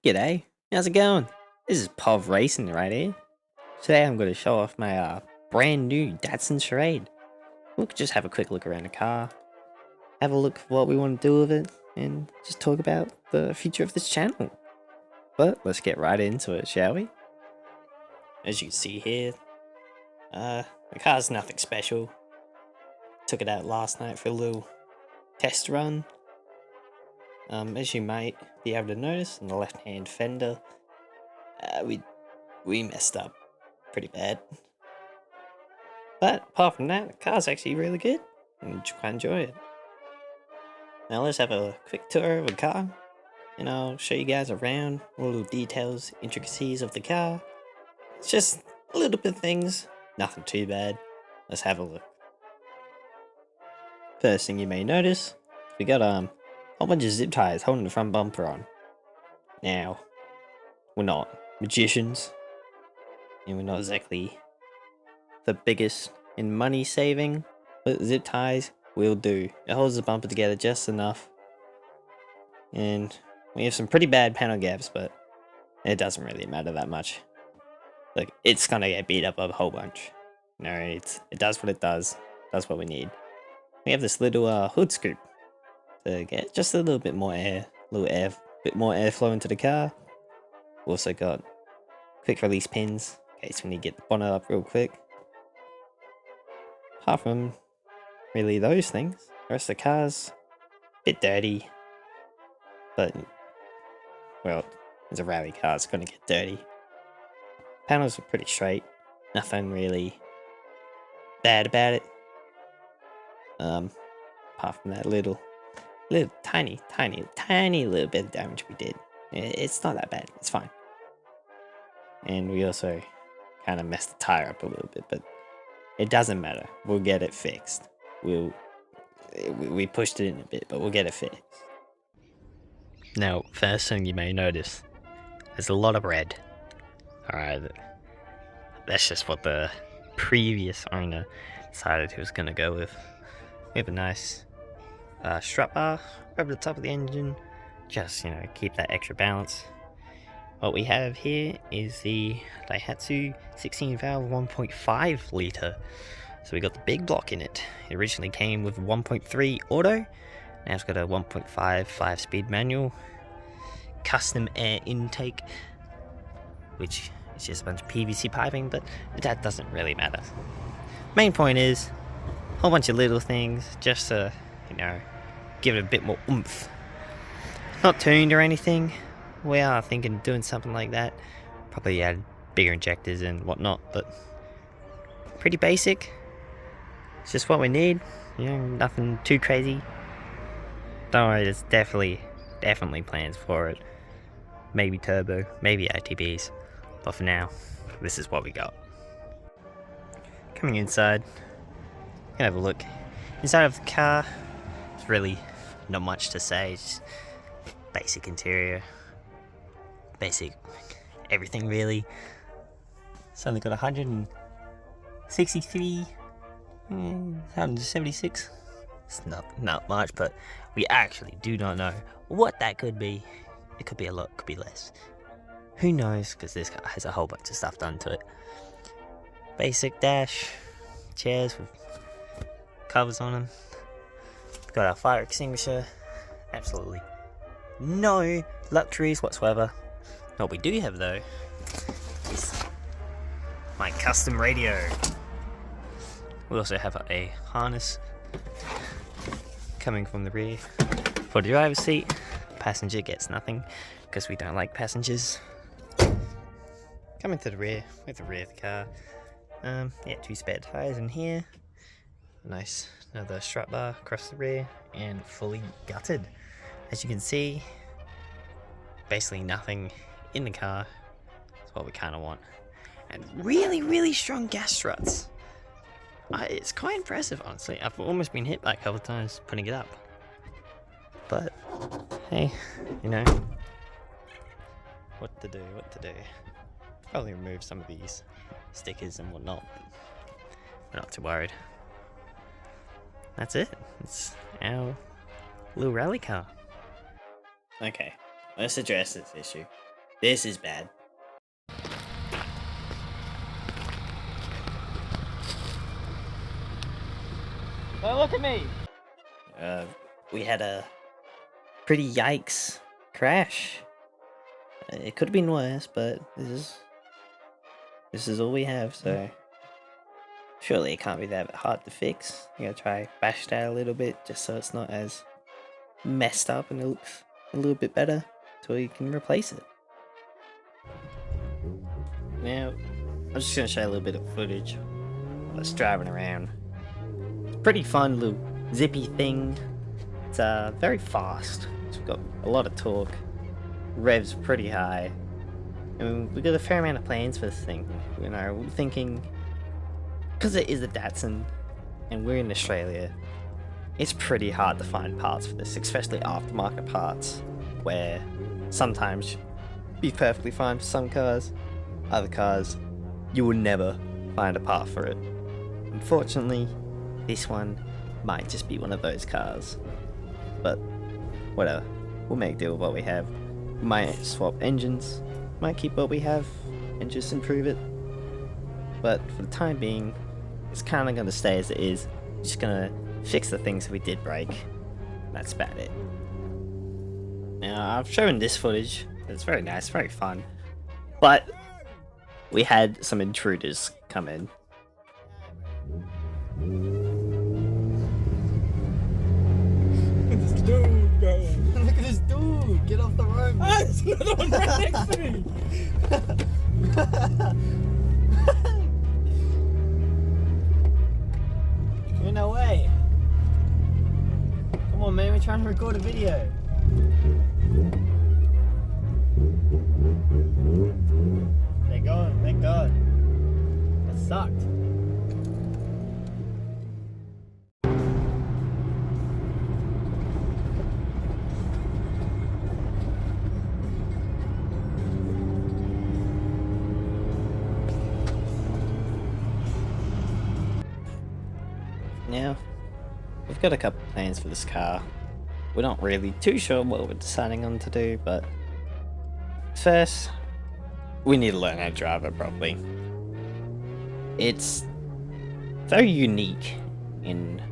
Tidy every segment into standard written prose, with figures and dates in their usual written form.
G'day, how's it going? This is Povo Racing right here. Today I'm going to show off my brand new Daihatsu Charade. We'll just have a quick look around the car, have a look at what we want to do with it, and just talk about the future of this channel. But let's get right into it, shall we? As you can see here, the car's nothing special. Took it out last night for a little test run. As you might be able to notice, in the left-hand fender, we messed up pretty bad. But apart from that, the car's actually really good, and quite enjoy it. Now let's have a quick tour of the car, and I'll show you guys around all the details, intricacies of the car. It's just a little bit of things, nothing too bad. Let's have a look. First thing you may notice, we got a whole bunch of zip ties holding the front bumper on. Now, we're not magicians, and we're not exactly the biggest in money saving, but zip ties will do. It holds the bumper together just enough, and we have some pretty bad panel gaps, but it doesn't really matter that much. Look, it's gonna get beat up a whole bunch. No, it does what it does. That's what we need. We have this little hood scoop to get just a little bit more air, bit more airflow into the car. We've also got quick release pins in case we need to get the bonnet up real quick. Apart from really those things, the rest of the car's a bit dirty, but well, it's a rally car, it's gonna get dirty. Panels are pretty straight, nothing really bad about it. Apart from that little tiny little bit of damage we did. It's not that bad, it's fine. And we also kind of messed the tire up a little bit, but it doesn't matter. We'll get it fixed. We pushed it in a bit, but we'll get it fixed. Now, first thing you may notice, there's a lot of red. Alright, that's just what the previous owner decided he was going to go with. We have a nice strut bar over the top of the engine, just, keep that extra balance. What we have here is the Daihatsu 16 valve 1.5 litre. So we got the big block in it. It originally came with 1.3 auto. Now it's got a 1.5 5-speed manual. Custom air intake, which is just a bunch of PVC piping, but that doesn't really matter. Main point is a whole bunch of little things just to, give it a bit more oomph. Not tuned or anything. We are thinking of doing something like that. Probably add bigger injectors and whatnot, but pretty basic. It's just what we need. Nothing too crazy. Don't worry, there's definitely plans for it. Maybe turbo, maybe ITBs. But for now, this is what we got. Coming inside, you can have a look. Inside of the car, it's really not much to say. Just basic interior. Basic everything really. It's only got 163, 176. It's not much, but we actually do not know what that could be. It could be a lot, could be less. Who knows, because this car has a whole bunch of stuff done to it. Basic dash, chairs with covers on them. Got our fire extinguisher. Absolutely no luxuries whatsoever. What we do have though is my custom radio. We also have a harness coming from the rear for the driver's seat. Passenger gets nothing because we don't like passengers. Coming to the rear, with the rear of the car. Two spare tires in here. Nice, another strut bar across the rear and fully gutted. As you can see, basically nothing in the car. That's what we kind of want. And really strong gas struts. It's quite impressive, honestly. I've almost been hit by a couple of times putting it up. But, hey, what to do. Probably remove some of these stickers and whatnot. We're not too worried. That's it. It's our little rally car. Okay, let's address this issue. This is bad. Oh, look at me! We had a pretty yikes crash. It could have been worse, but this is all we have, so surely it can't be that hard to fix. You gotta try bash that a little bit just so it's not as messed up and it looks a little bit better so you can replace it. Now, I'm just gonna show you a little bit of footage of us driving around. It's a pretty fun little zippy thing. It's very fast. It's got a lot of torque, revs pretty high, and we got a fair amount of plans for this thing. You know, we're thinking, because it is a Datsun, and we're in Australia, it's pretty hard to find parts for this, especially aftermarket parts, where sometimes be perfectly fine for some cars, other cars, you will never find a part for it. Unfortunately, this one might just be one of those cars. But whatever, we'll make do with what we have. We might swap engines, might keep what we have and just improve it. But for the time being, it's kind of going to stay as it is. Just going to fix the things that we did break. That's about it. Now, I've shown this footage. It's very nice, very fun. But we had some intruders come in. This dude, bro. Look at this dude! Get off the road! Ah, there's another one right next to me! You're no way! Come on, man, we're trying to record a video. They're gone, thank God. That sucked. Now, we've got a couple plans for this car. We're not really too sure what we're deciding on to do, but first, we need to learn how to drive it properly. It's very unique in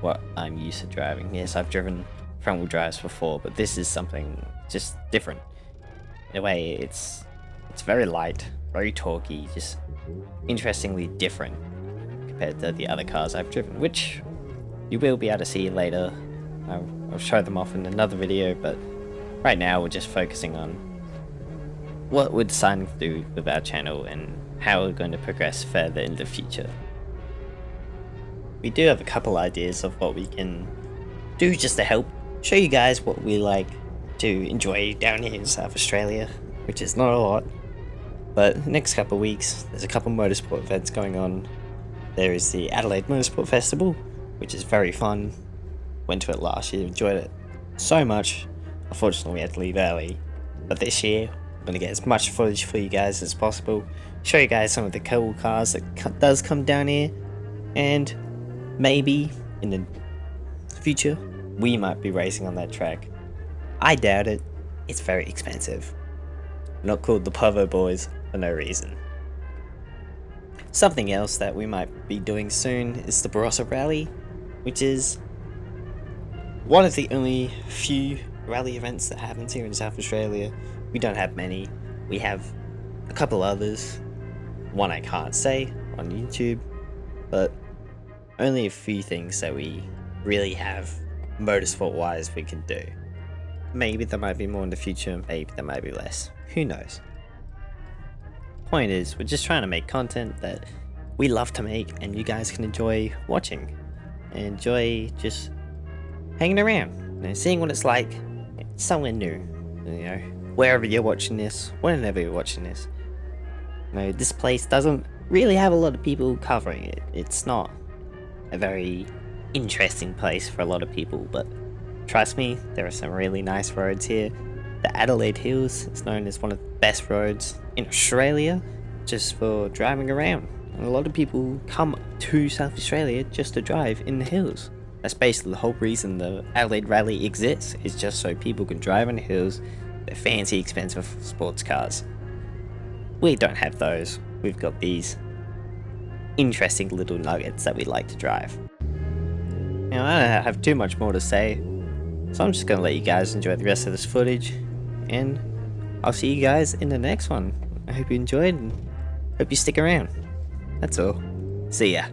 what I'm used to driving. Yes, I've driven front wheel drives before, but this is something just different. In a way, it's very light, very torquey, just interestingly different compared to the other cars I've driven, which you will be able to see later. I'll show them off in another video, but right now we're just focusing on what we're deciding to do with our channel and how we're going to progress further in the future. We do have a couple ideas of what we can do just to help show you guys what we like to enjoy down here in South Australia, which is not a lot. But the next couple of weeks, there's a couple motorsport events going on. There is the Adelaide Motorsport Festival, which is very fun. Went to it last year, enjoyed it so much. Unfortunately, we had to leave early. But this year, I'm going to get as much footage for you guys as possible. Show you guys some of the cool cars that does come down here. And maybe in the future, we might be racing on that track. I doubt it. It's very expensive. We're not called the Povo Boys for no reason. Something else that we might be doing soon is the Barossa Rally, which is one of the only few rally events that happens here in South Australia. We don't have many. We have a couple others. One I can't say on YouTube, but only a few things that we really have motorsport wise we can do. Maybe there might be more in the future, maybe there might be less. Who knows? Point is, we're just trying to make content that we love to make and you guys can enjoy watching and enjoy just hanging around, seeing what it's like somewhere new, wherever you're watching this, whenever you're watching this. This place doesn't really have a lot of people covering it. It's not a very interesting place for a lot of people, but trust me, there are some really nice roads here. The Adelaide Hills is known as one of the best roads in Australia just for driving around. And a lot of people come to South Australia just to drive in the hills. That's basically the whole reason the Adelaide Rally exists, is just so people can drive in the hills the fancy expensive sports cars. We don't have those. We've got these interesting little nuggets that we like to drive. Now, I don't have too much more to say, so I'm just going to let you guys enjoy the rest of this footage, and I'll see you guys in the next one. I hope you enjoyed, and hope you stick around. That's all. See ya.